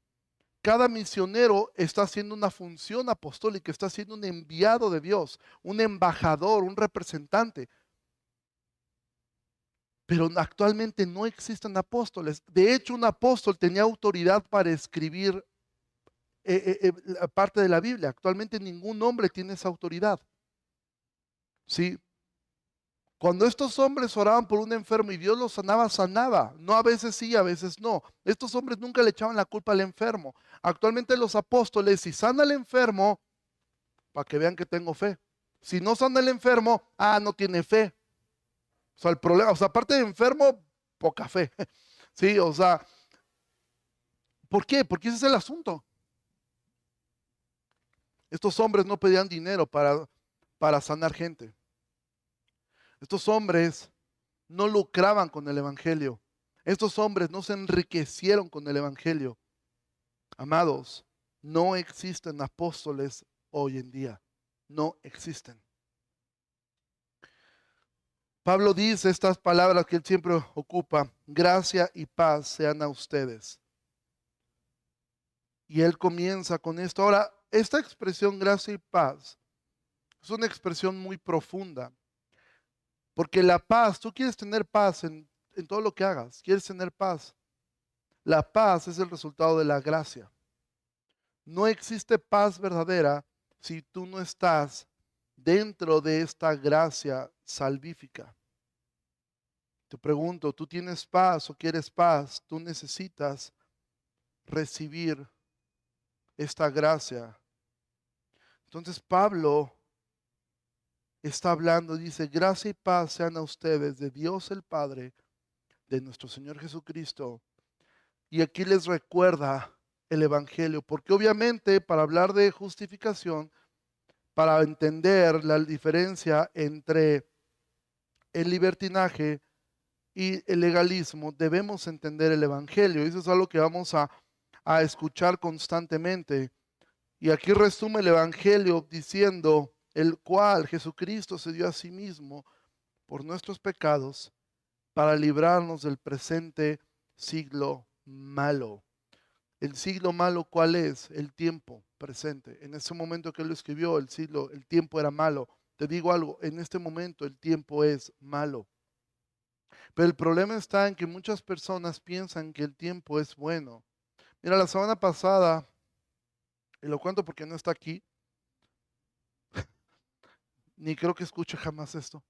S1: Cada misionero está haciendo una función apostólica, está siendo un enviado de Dios, un embajador, un representante. Pero actualmente no existen apóstoles. De hecho, un apóstol tenía autoridad para escribir parte de la Biblia. Actualmente ningún hombre tiene esa autoridad. ¿Sí? Cuando estos hombres oraban por un enfermo y Dios los sanaba, sanaba. No, a veces sí, a veces no. Estos hombres nunca le echaban la culpa al enfermo. Actualmente los apóstoles, si sana al enfermo, para que vean que tengo fe. Si no sana el enfermo, no tiene fe. O sea, el problema, o sea, aparte de enfermo, poca fe. Sí, o sea, ¿por qué? Porque ese es el asunto. Estos hombres no pedían dinero para sanar gente. Estos hombres no lucraban con el evangelio. Estos hombres no se enriquecieron con el evangelio. Amados, no existen apóstoles hoy en día. No existen. Pablo dice estas palabras que él siempre ocupa, gracia y paz sean a ustedes. Y él comienza con esto. Ahora, esta expresión gracia y paz es una expresión muy profunda, porque la paz, tú quieres tener paz en todo lo que hagas, quieres tener paz. La paz es el resultado de la gracia. No existe paz verdadera si tú no estás dentro de esta gracia salvífica. Te pregunto, ¿tú tienes paz o quieres paz? Tú necesitas recibir esta gracia. Entonces Pablo está hablando, dice, gracia y paz sean a ustedes de Dios el Padre, de nuestro Señor Jesucristo. Y aquí les recuerda el Evangelio, porque obviamente para hablar de justificación, para entender la diferencia entre el libertinaje y el legalismo, debemos entender el Evangelio. Eso es algo que vamos a escuchar constantemente. Y aquí resume el Evangelio diciendo, el cual Jesucristo se dio a sí mismo por nuestros pecados para librarnos del presente siglo malo. El siglo malo, ¿cuál es? El tiempo presente. En ese momento que él lo escribió, el tiempo era malo. Te digo algo, en este momento el tiempo es malo. Pero el problema está en que muchas personas piensan que el tiempo es bueno. Mira, la semana pasada, y lo cuento porque no está aquí, ni creo que escuche jamás esto.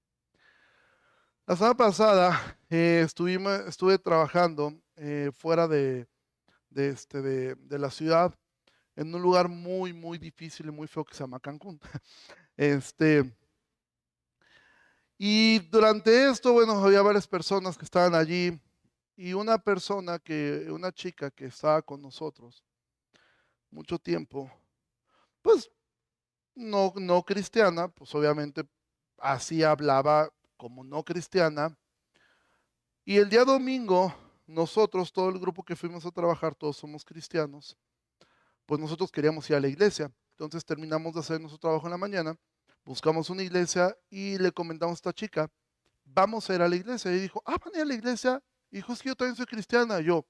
S1: La semana pasada estuve trabajando fuera de la ciudad, en un lugar muy, muy difícil y muy feo que se llama Cancún. Este, y durante esto, bueno, había varias personas que estaban allí y una chica que estaba con nosotros mucho tiempo, pues no cristiana, pues obviamente así hablaba como no cristiana. Y el día domingo, nosotros, todo el grupo que fuimos a trabajar, todos somos cristianos, pues nosotros queríamos ir a la iglesia. Entonces terminamos de hacer nuestro trabajo en la mañana, buscamos una iglesia y le comentamos a esta chica, vamos a ir a la iglesia. Y dijo, van a ir a la iglesia. Y dijo, es que yo también soy cristiana. Y yo,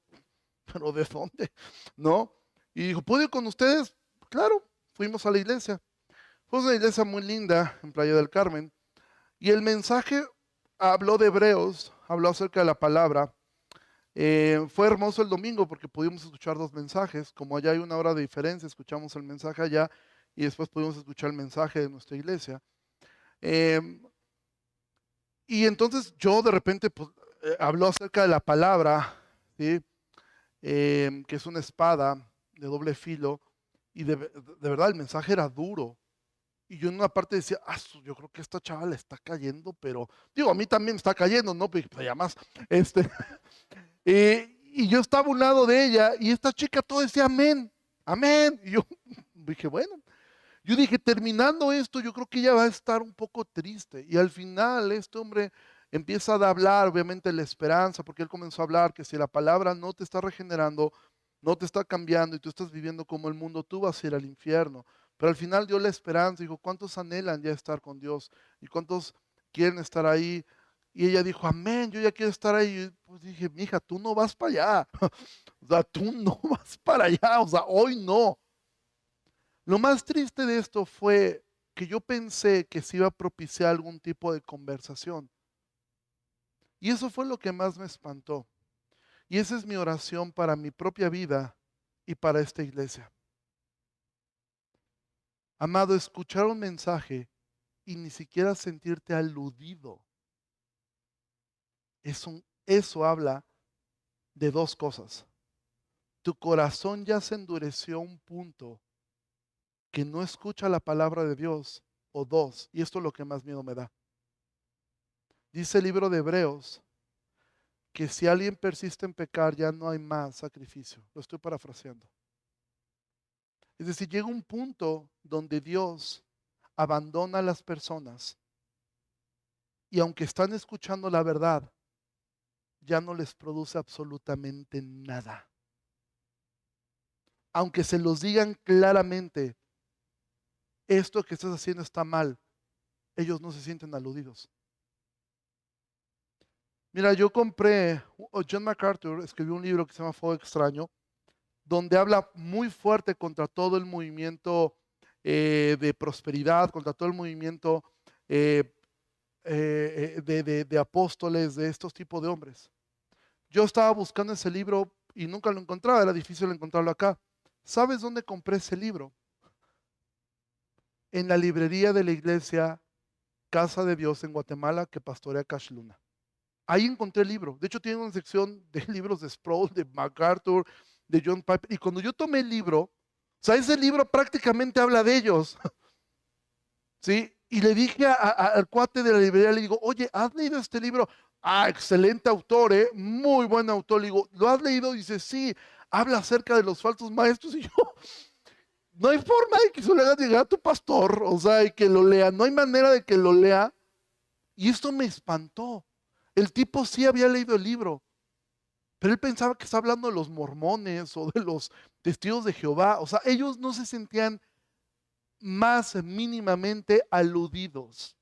S1: ¿pero de dónde? ¿No? Y dijo, ¿puedo ir con ustedes? Claro, fuimos a la iglesia. Fue una iglesia muy linda en Playa del Carmen. Y el mensaje habló de Hebreos, habló acerca de la palabra. Fue hermoso el domingo porque pudimos escuchar dos mensajes. Como allá hay una hora de diferencia, escuchamos el mensaje allá y después pudimos escuchar el mensaje de nuestra iglesia. Eh, y entonces yo de repente pues, habló acerca de la palabra, ¿sí? Que es una espada de doble filo. Y de verdad el mensaje era duro. Y yo en una parte decía, yo creo que esta chava le está cayendo, pero digo, a mí también me está cayendo, ¿no? Pues además, este, y yo estaba a un lado de ella y esta chica todo decía amén, amén. Y yo dije, bueno, yo dije, terminando esto, yo creo que ella va a estar un poco triste. Y al final este hombre empieza a hablar, obviamente, la esperanza, porque él comenzó a hablar que si la palabra no te está regenerando, no te está cambiando y tú estás viviendo como el mundo, tú vas a ir al infierno. Pero al final dio la esperanza, dijo, ¿cuántos anhelan ya estar con Dios? ¿Y cuántos quieren estar ahí? Y ella dijo, amén, yo ya quiero estar ahí. Y pues dije, mija, tú no vas para allá. O sea, tú no vas para allá. O sea, hoy no. Lo más triste de esto fue que yo pensé que se iba a propiciar algún tipo de conversación. Y eso fue lo que más me espantó. Y esa es mi oración para mi propia vida y para esta iglesia. Amado, escuchar un mensaje y ni siquiera sentirte aludido, eso habla de dos cosas. Tu corazón ya se endureció a un punto que no escucha la palabra de Dios. O dos, y esto es lo que más miedo me da. Dice el libro de Hebreos que si alguien persiste en pecar ya no hay más sacrificio. Lo estoy parafraseando. Es decir, llega un punto donde Dios abandona a las personas y aunque están escuchando la verdad, ya no les produce absolutamente nada. Aunque se los digan claramente, esto que estás haciendo está mal, ellos no se sienten aludidos. Mira, John MacArthur escribió un libro que se llama Fuego Extraño, donde habla muy fuerte contra todo el movimiento de prosperidad, contra todo el movimiento eh, de apóstoles, de estos tipos de hombres. Yo estaba buscando ese libro y nunca lo encontraba, era difícil encontrarlo acá. ¿Sabes dónde compré ese libro? En la librería de la iglesia Casa de Dios en Guatemala que pastorea Cash Luna. Ahí encontré el libro. De hecho, tiene una sección de libros de Sproul, de MacArthur, de John Piper. Y cuando yo tomé el libro, o sea, ese libro prácticamente habla de ellos. ¿Sí? Y le dije al cuate de la librería, le digo, oye, ¿has leído este libro? Ah, excelente autor, muy buen autor. Le digo, ¿lo has leído? Dice, sí, habla acerca de los falsos maestros. Y yo, no hay forma de que se lo hagas llegar a tu pastor, o sea, y que lo lea. No hay manera de que lo lea. Y esto me espantó. El tipo sí había leído el libro, pero él pensaba que estaba hablando de los mormones o de los testigos de Jehová. O sea, ellos no se sentían más mínimamente aludidos.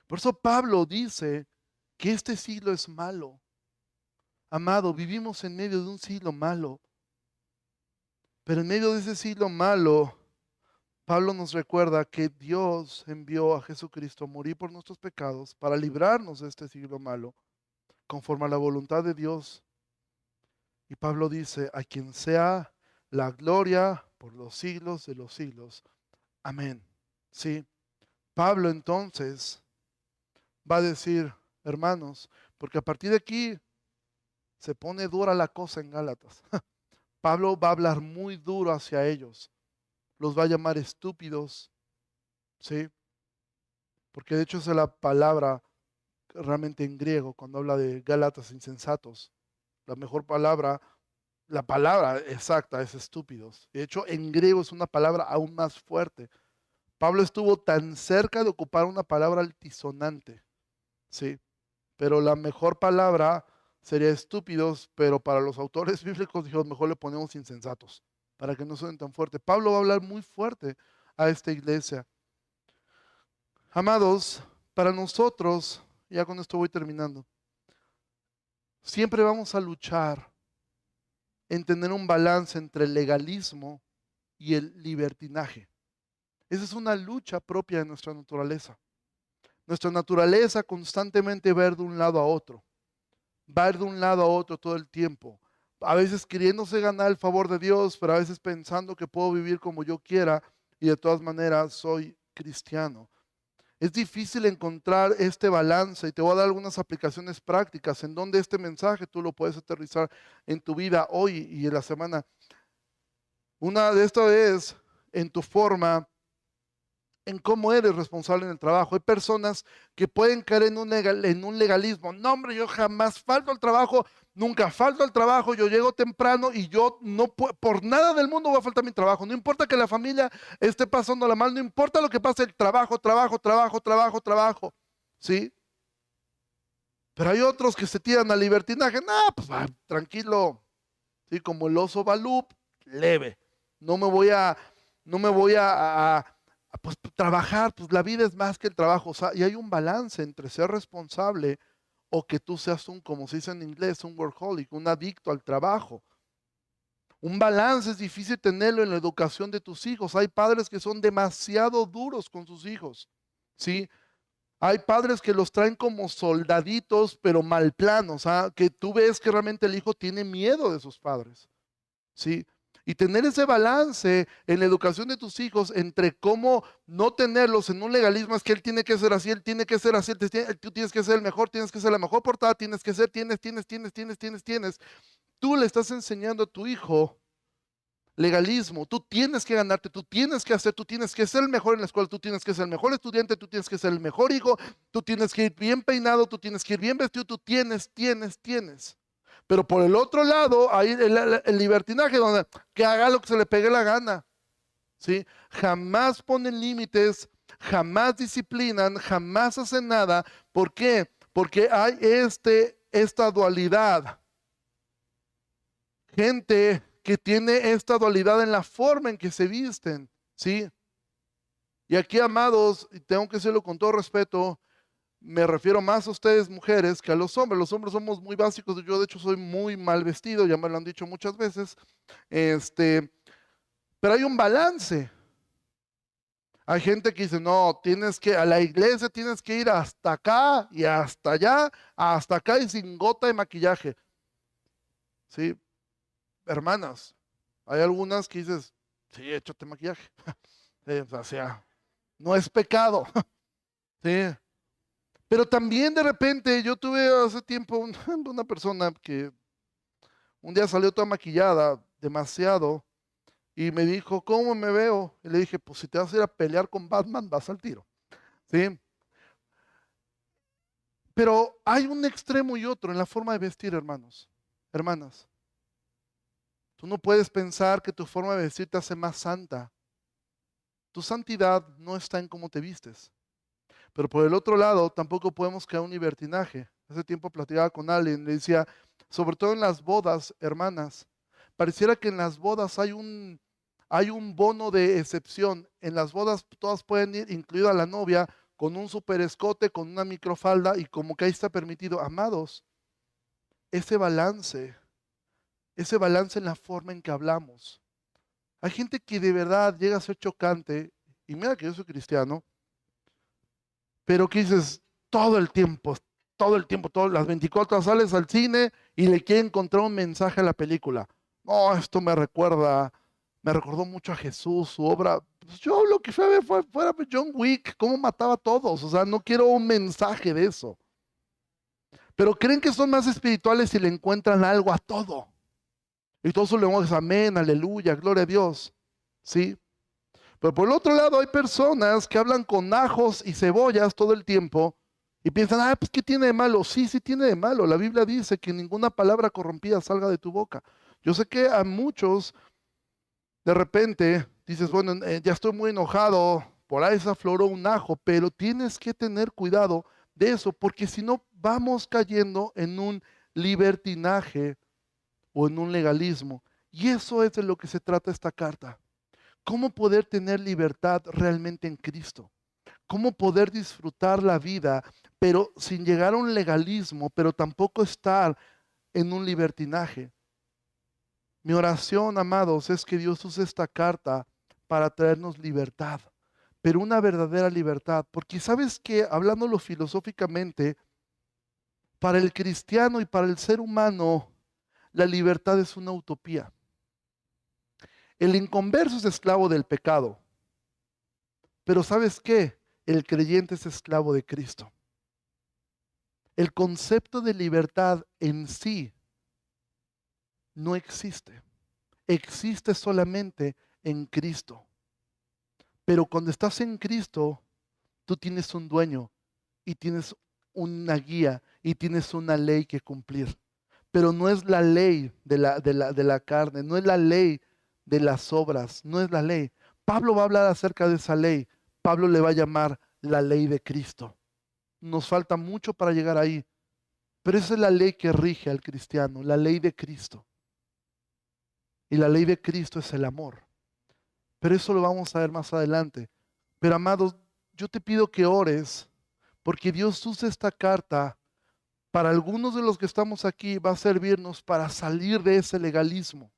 S1: Por eso Pablo dice que este siglo es malo. Amado, vivimos en medio de un siglo malo. Pero en medio de ese siglo malo, Pablo nos recuerda que Dios envió a Jesucristo a morir por nuestros pecados para librarnos de este siglo malo, conforme a la voluntad de Dios. Y Pablo dice, a quien sea la gloria por los siglos de los siglos. Amén. Sí. Pablo entonces va a decir, hermanos, porque a partir de aquí se pone dura la cosa en Gálatas. Pablo va a hablar muy duro hacia ellos. Los va a llamar estúpidos, ¿sí? Porque de hecho esa es la palabra realmente en griego cuando habla de Gálatas insensatos. La mejor palabra, la palabra exacta es estúpidos. De hecho, en griego es una palabra aún más fuerte. Pablo estuvo tan cerca de ocupar una palabra altisonante, ¿sí? Pero la mejor palabra sería estúpidos, pero para los autores bíblicos dijo, mejor le ponemos insensatos, para que no suenen tan fuerte. Pablo va a hablar muy fuerte a esta iglesia. Amados, para nosotros, ya con esto voy terminando, siempre vamos a luchar en tener un balance entre el legalismo y el libertinaje. Esa es una lucha propia de nuestra naturaleza. Nuestra naturaleza constantemente va a ir de un lado a otro. Va a ir de un lado a otro todo el tiempo. A veces queriéndose ganar el favor de Dios, pero a veces pensando que puedo vivir como yo quiera y de todas maneras soy cristiano. Es difícil encontrar este balance y te voy a dar algunas aplicaciones prácticas en donde este mensaje tú lo puedes aterrizar en tu vida hoy y en la semana. Una de estas es en tu forma en cómo eres responsable en el trabajo. Hay personas que pueden caer en un legalismo. No, hombre, yo jamás falto al trabajo, nunca falto al trabajo, yo llego temprano y yo no por nada del mundo voy a faltar mi trabajo. No importa que la familia esté pasándola mal, no importa lo que pase, el trabajo, trabajo, trabajo, trabajo, trabajo. ¿Sí? Pero hay otros que se tiran al libertinaje. No, pues tranquilo. ¿Sí? Como el oso Balú, leve. No me voy a, no me voy pues, trabajar, pues la vida es más que el trabajo, o sea, y hay un balance entre ser responsable o que tú seas como se dice en inglés, un workaholic, un adicto al trabajo. Un balance es difícil tenerlo en la educación de tus hijos. Hay padres que son demasiado duros con sus hijos, ¿sí? Hay padres que los traen como soldaditos, pero mal planos, ¿ah? Que tú ves que realmente el hijo tiene miedo de sus padres, ¿sí? Y tener ese balance en la educación de tus hijos entre cómo no tenerlos en un legalismo, es que él tiene que ser así, él tiene que ser así, tú tienes que ser el mejor, tienes que ser la mejor portada, tienes que ser, tienes. Tú le estás enseñando a tu hijo legalismo, tú tienes que ganarte, tú tienes que hacer, tú tienes que ser el mejor en la escuela, tú tienes que ser el mejor estudiante, tú tienes que ser el mejor hijo, tú tienes que ir bien peinado, tú tienes que ir bien vestido, tú tienes. Pero por el otro lado, hay el libertinaje, donde que haga lo que se le pegue la gana, ¿sí? Jamás ponen límites, jamás disciplinan, jamás hacen nada. ¿Por qué? Porque hay esta dualidad. Gente que tiene esta dualidad en la forma en que se visten, ¿sí? Y aquí, amados, y tengo que decirlo con todo respeto, me refiero más a ustedes mujeres que a los hombres. Los hombres somos muy básicos. Yo de hecho soy muy mal vestido, ya me lo han dicho muchas veces. Pero hay un balance. Hay gente que dice, no, tienes que, a la iglesia tienes que ir hasta acá y hasta allá, hasta acá y sin gota de maquillaje. Sí, hermanas, hay algunas que dices, sí, échate maquillaje. O sea, no es pecado. Sí. Pero también de repente yo tuve hace tiempo una persona que un día salió toda maquillada, demasiado, y me dijo, ¿cómo me veo? Y le dije, pues si te vas a ir a pelear con Batman, vas al tiro. ¿Sí? Pero hay un extremo y otro en la forma de vestir, hermanos, hermanas. Tú no puedes pensar que tu forma de vestir te hace más santa. Tu santidad no está en cómo te vistes. Pero por el otro lado, tampoco podemos crear un libertinaje. Hace tiempo platicaba con alguien, le decía, sobre todo en las bodas, hermanas, pareciera que en las bodas hay un bono de excepción. En las bodas todas pueden ir, incluida la novia, con un super escote, con una microfalda y como que ahí está permitido. Amados, ese balance, ese balance en la forma en que hablamos. Hay gente que de verdad llega a ser chocante, y mira que yo soy cristiano, pero que dices todo el tiempo, todas las 24 horas sales al cine y le quiere encontrar un mensaje a la película. No, esto me recordó mucho a Jesús, su obra. Pues yo lo que fui a ver fue John Wick, cómo mataba a todos. O sea, no quiero un mensaje de eso. Pero creen que son más espirituales si le encuentran algo a todo. Y todos le damos amén, aleluya, gloria a Dios. ¿Sí? Pero por el otro lado hay personas que hablan con ajos y cebollas todo el tiempo y piensan, ah, pues ¿qué tiene de malo? Sí, sí tiene de malo. La Biblia dice que ninguna palabra corrompida salga de tu boca. Yo sé que a muchos de repente dices, bueno, ya estoy muy enojado, por ahí se afloró un ajo, pero tienes que tener cuidado de eso, porque si no vamos cayendo en un libertinaje o en un legalismo. Y eso es de lo que se trata esta carta. ¿Cómo poder tener libertad realmente en Cristo? ¿Cómo poder disfrutar la vida, pero sin llegar a un legalismo, pero tampoco estar en un libertinaje? Mi oración, amados, es que Dios use esta carta para traernos libertad, pero una verdadera libertad. Porque sabes que, hablándolo filosóficamente, para el cristiano y para el ser humano, la libertad es una utopía. El inconverso es esclavo del pecado. Pero ¿sabes qué? El creyente es esclavo de Cristo. El concepto de libertad en sí no existe. Existe solamente en Cristo. Pero cuando estás en Cristo, tú tienes un dueño y tienes una guía y tienes una ley que cumplir. Pero no es la ley de la carne, no es la ley de las obras, no es la ley. Pablo va a hablar acerca de esa ley. Pablo le va a llamar la ley de Cristo. Nos falta mucho para llegar ahí, pero esa es la ley que rige al cristiano, la ley de Cristo. Y la ley de Cristo es el amor. Pero eso lo vamos a ver más adelante. Pero amados, yo te pido que ores, porque Dios usa esta carta para algunos de los que estamos aquí, va a servirnos para salir de ese legalismo,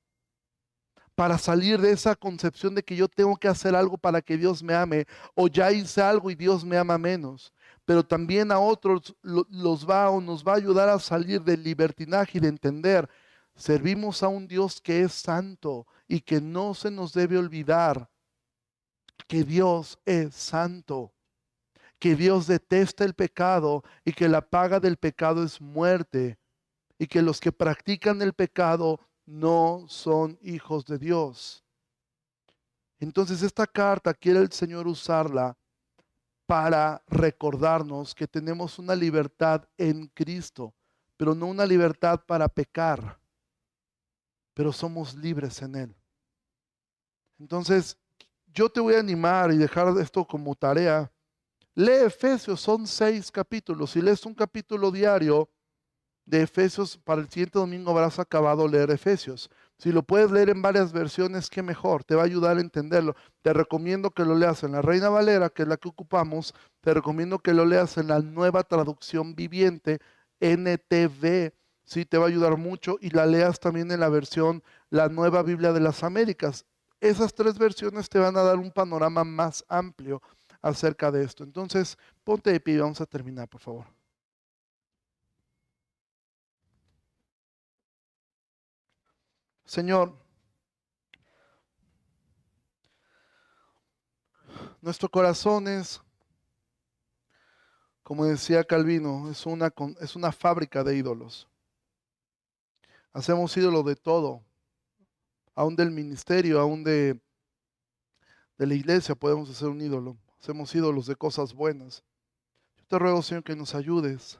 S1: para salir de esa concepción de que yo tengo que hacer algo para que Dios me ame, o ya hice algo y Dios me ama menos. Pero también a otros los va o nos va a ayudar a salir del libertinaje y de entender, servimos a un Dios que es santo y que no se nos debe olvidar que Dios es santo, que Dios detesta el pecado y que la paga del pecado es muerte y que los que practican el pecado no son hijos de Dios. Entonces esta carta quiere el Señor usarla para recordarnos que tenemos una libertad en Cristo, pero no una libertad para pecar, pero somos libres en Él. Entonces, yo te voy a animar y dejar esto como tarea. Lee Efesios, son 6 capítulos. Si lees un capítulo diario de Efesios, para el siguiente domingo habrás acabado leer Efesios. Si lo puedes leer en varias versiones, qué mejor, te va a ayudar a entenderlo. Te recomiendo que lo leas en la Reina Valera, que es la que ocupamos. Te recomiendo que lo leas en la Nueva Traducción Viviente, NTV. Sí, te va a ayudar mucho. Y la leas también en la versión, la Nueva Biblia de las Américas. Esas tres versiones te van a dar un panorama más amplio acerca de esto. Entonces, ponte de pie y vamos a terminar, por favor. Señor, Nuestro corazón es, como decía Calvino, es una fábrica de ídolos. Hacemos ídolo de todo, aún del ministerio, aún de la iglesia podemos hacer un ídolo. Hacemos ídolos de cosas buenas. Yo te ruego, Señor, que nos ayudes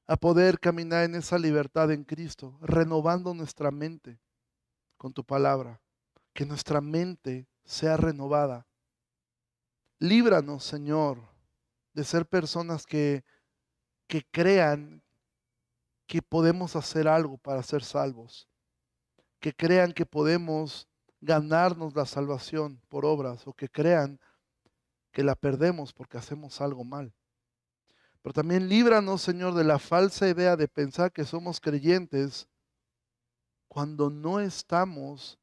S1: a poder caminar en esa libertad en Cristo, renovando nuestra mente con tu palabra. Que nuestra mente sea renovada. Líbranos, Señor, de ser personas que crean que podemos hacer algo para ser salvos, que crean que podemos ganarnos la salvación por obras o que crean que la perdemos porque hacemos algo mal. Pero también líbranos, Señor, de la falsa idea de pensar que somos creyentes cuando no estamos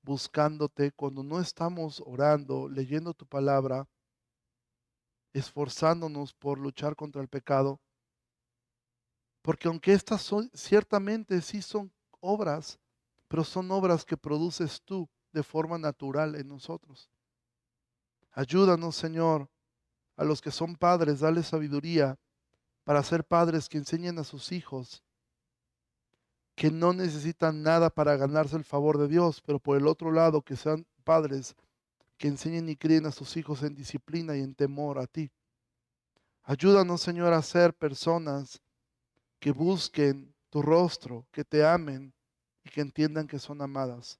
S1: buscándote, cuando no estamos orando, leyendo tu palabra, esforzándonos por luchar contra el pecado. Porque aunque estas son, ciertamente sí son obras, pero son obras que produces tú de forma natural en nosotros. Ayúdanos, Señor, a los que son padres, dale sabiduría para ser padres que enseñen a sus hijos que no necesitan nada para ganarse el favor de Dios, pero por el otro lado que sean padres que enseñen y críen a sus hijos en disciplina y en temor a ti. Ayúdanos, Señor, a ser personas que busquen tu rostro, que te amen y que entiendan que son amadas.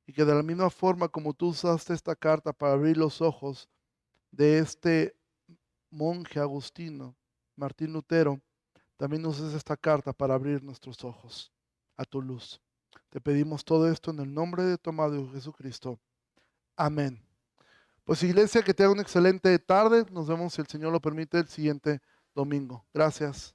S1: Y que de la misma forma como tú usaste esta carta para abrir los ojos de este monje agustino, Martín Lutero, también uses esta carta para abrir nuestros ojos a tu luz. Te pedimos todo esto en el nombre de tu amado Jesucristo. Amén. Pues iglesia, que tenga una excelente tarde. Nos vemos, si el Señor lo permite, el siguiente domingo. Gracias.